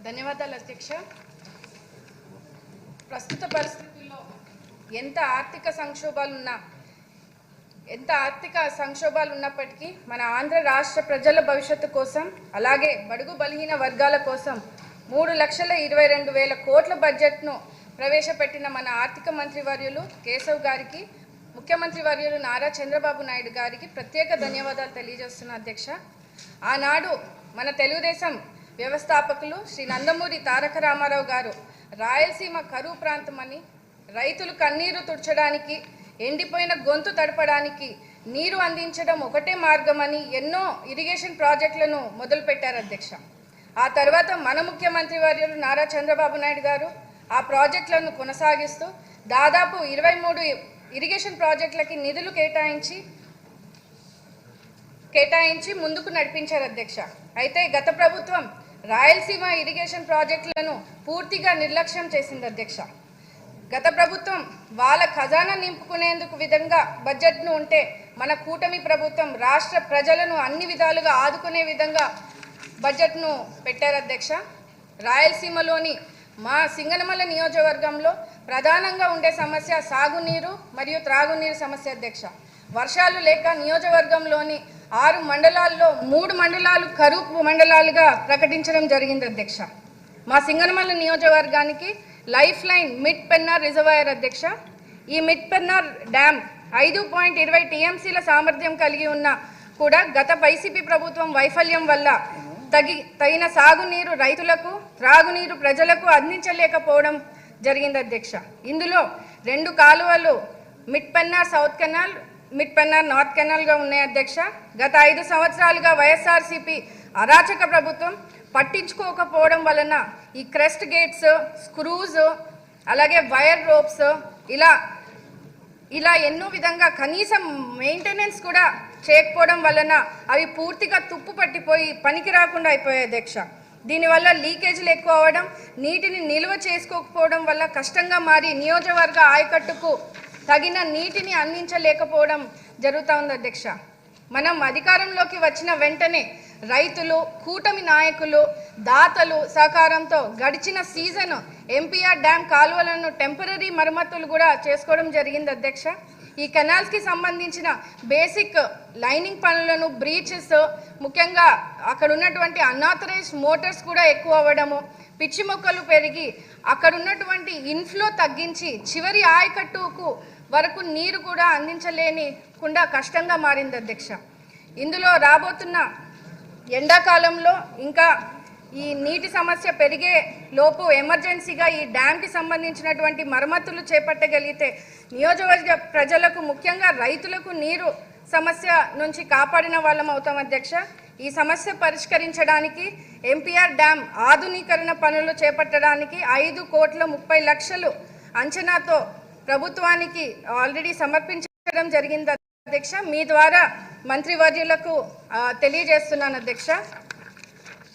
ధన్యవాదాలు అధ్యక్ష. ప్రస్తుత పరిస్థితుల్లో ఎంత ఆర్థిక సంక్షోభాలు ఉన్నప్పటికీ మన ఆంధ్ర రాష్ట్ర ప్రజల భవిష్యత్తు కోసం, అలాగే బడుగు బలహీన వర్గాల కోసం 3,22,000 కోట్ల బడ్జెట్ను ప్రవేశపెట్టిన మన ఆర్థిక మంత్రి వర్యులు కేశవ్ గారికి, ముఖ్యమంత్రి వర్యులు నారా చంద్రబాబు నాయుడు గారికి ప్రత్యేక ధన్యవాదాలు తెలియజేస్తున్నా అధ్యక్ష. ఆనాడు మన తెలుగుదేశం వ్యవస్థాపకులు శ్రీ నందమూరి తారక రామారావు గారు రాయలసీమ కరువు ప్రాంతమని, రైతులు కన్నీరు తుడచడానికి, ఎండిపోయిన గొంతు తడపడానికి నీరు అందించడం ఒకటే మార్గమని ఎన్నో ఇరిగేషన్ ప్రాజెక్టులను మొదలుపెట్టారు అధ్యక్ష. ఆ తర్వాత మన ముఖ్యమంత్రి వర్యులు నారా చంద్రబాబు నాయుడు గారు ఆ ప్రాజెక్టులను కొనసాగిస్తూ దాదాపు 23 ఇరిగేషన్ ప్రాజెక్టులకి నిధులు కేటాయించి ముందుకు నడిపించారు అధ్యక్ష. అయితే గత ప్రభుత్వం రాయలసీమ ఇరిగేషన్ ప్రాజెక్టులను పూర్తిగా నిర్లక్ష్యం చేసింది అధ్యక్ష. గత ప్రభుత్వం వాళ్ళ ఖజానా నింపుకునేందుకు విధంగా బడ్జెట్ను ఉంటే, మన కూటమి ప్రభుత్వం రాష్ట్ర ప్రజలను అన్ని విధాలుగా ఆదుకునే విధంగా బడ్జెట్ను పెట్టారు అధ్యక్ష. రాయలసీమలోని మా సింగనమల నియోజకవర్గంలో ప్రధానంగా ఉండే సమస్య సాగునీరు మరియు త్రాగునీరు సమస్య అధ్యక్ష. వర్షాలు లేక నియోజకవర్గంలోని 6 మండలాల్లో 3 మండలాలు కరువు మండలాలుగా ప్రకటించడం జరిగింది అధ్యక్ష. మా సింగనమల నియోజకవర్గానికి life line mid Pennar reservoir అధ్యక్ష. ఈ మిడ్ పెన్నార్ డ్యామ్ 5.20 టీఎంసీల సామర్థ్యం కలిగి ఉన్న కూడా గత వైసీపీ ప్రభుత్వం వైఫల్యం వల్ల తగిన సాగునీరు రైతులకు, త్రాగునీరు ప్రజలకు అందించలేకపోవడం జరిగింది అధ్యక్ష. ఇందులో 2 కాలువలు mid Pennar south canal, mid Pennar north కెనాల్గా ఉన్నాయి అధ్యక్ష. గత 5 సంవత్సరాలుగా వైఎస్ఆర్సీపీ అరాచక ప్రభుత్వం పట్టించుకోకపోవడం వలన ఈ క్రెస్ట్ గేట్స్, స్క్రూస్, అలాగే వైర్ రోప్స్ ఇలా ఎన్నో విధంగా కనీసం మెయింటెనెన్స్ కూడా చేయకపోవడం వలన అవి పూర్తిగా తుప్పు పట్టిపోయి పనికి రాకుండా అయిపోయాయి అధ్యక్ష. దీనివల్ల లీకేజీలు ఎక్కువ అవ్వడం, నీటిని నిల్వ చేసుకోకపోవడం వల్ల కష్టంగా మారి నియోజకవర్గ ఆయకట్టుకు తగిన నీటిని అందించలేకపోవడం జరుగుతూ ఉంది అధ్యక్ష. మనం అధికారంలోకి వచ్చిన వెంటనే రైతులు, కూటమి నాయకులు, దాతలు సహకారంతో గడిచిన సీజన్ ఎంపీఆర్ డ్యామ్ కాలువలను టెంపరీ మరమ్మతులు కూడా చేసుకోవడం జరిగింది అధ్యక్ష. ఈ కెనాల్స్కి సంబంధించిన బేసిక్ లైనింగ్ పనులను, బ్రీచెస్, ముఖ్యంగా అక్కడ ఉన్నటువంటి అన్ఆథరైజ్డ్ మోటార్స్ కూడా ఎక్కువ అవ్వడము, పిచ్చి మొక్కలు పెరిగి అక్కడ ఉన్నటువంటి ఇన్ఫ్లో తగ్గించి చివరి ఆయకట్టుకు వరకు నీరు కూడా అందించలేనికుండా కష్టంగా మారింది అధ్యక్ష. ఇందులో రాబోతున్న ఎండాకాలంలో ఇంకా ఈ నీటి సమస్య పెరిగే లోపు ఎమర్జెన్సీగా ఈ డ్యామ్కి సంబంధించినటువంటి మరమ్మతులు చేపట్టగలిగితే నియోజకవర్గ ప్రజలకు, ముఖ్యంగా రైతులకు నీరు సమస్య నుంచి కాపాడిన వాళ్ళం అవుతాం అధ్యక్ష. ఈ సమస్య పరిష్కరించడానికి ఎంపీఆర్ డ్యామ్ ఆధునీకరణ పనులు చేపట్టడానికి 5,30,00,000 అంచనాతో ప్రభుత్వానికి ఆల్రెడీ సమర్పించడం జరిగింది అధ్యక్ష. మీ ద్వారా మంత్రివర్యులకు తెలియజేస్తున్నాను అధ్యక్ష.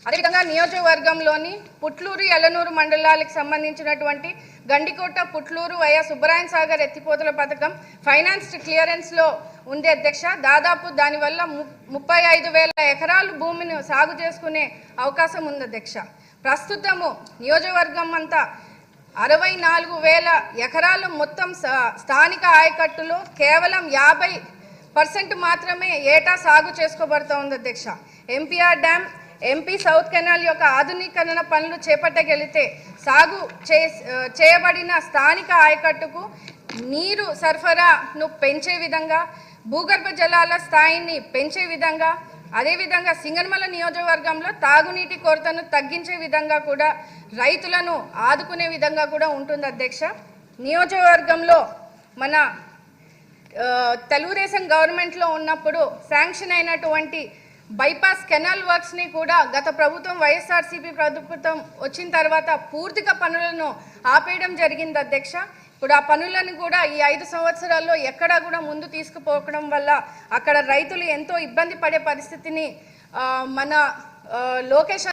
అదేవిధంగా నియోజకవర్గంలోని పుట్లూరు, యలనూరు మండలాలకు సంబంధించినటువంటి గండికోట, పుట్లూరు వయా సుబ్బరాయన్ సాగర్ ఎత్తిపోతల పథకం ఫైనాన్స్ క్లియరెన్స్లో ఉంది అధ్యక్ష. దాదాపు దానివల్ల 35,000 ఎకరాలు భూమిని సాగు చేసుకునే అవకాశం ఉంది అధ్యక్ష. ప్రస్తుతము నియోజకవర్గం అంతా 64,000 ఎకరాలు మొత్తం స్థానిక ఆయకట్టులో కేవలం 50% మాత్రమే ఏటా సాగు చేసుకోబడుతూ ఉంది అధ్యక్ష. MPR dam, MP south canal యొక్క ఆధునీకరణ పనులు చేపట్టగలిగితే సాగు చేయబడిన స్థానిక ఆయకట్టుకు నీరు సరఫరాను పెంచే విధంగా, భూగర్భ జలాల స్థాయిని పెంచే విధంగా, అదేవిధంగా సింగనమల నియోజకవర్గంలో తాగునీటి కొరతను తగ్గించే విధంగా కూడా రైతులను ఆదుకునే విధంగా కూడా ఉంటుంది అధ్యక్ష. నియోజకవర్గంలో మన తెలుగుదేశం గవర్నమెంట్లో ఉన్నప్పుడు శాంక్షన్ అయినటువంటి బైపాస్ కెనాల్ వర్క్స్ని కూడా గత ప్రభుత్వం, వైఎస్ఆర్సీపీ ప్రభుత్వం వచ్చిన తర్వాత పూర్తిగా పనులను ఆపేయడం జరిగింది అధ్యక్ష. ఇప్పుడు ఆ పనులను కూడా ఈ 5 సంవత్సరాల్లో ఎక్కడా కూడా ముందు తీసుకుపోవడం వల్ల అక్కడ రైతులు ఎంతో ఇబ్బంది పడే పరిస్థితిని మన లోకేష్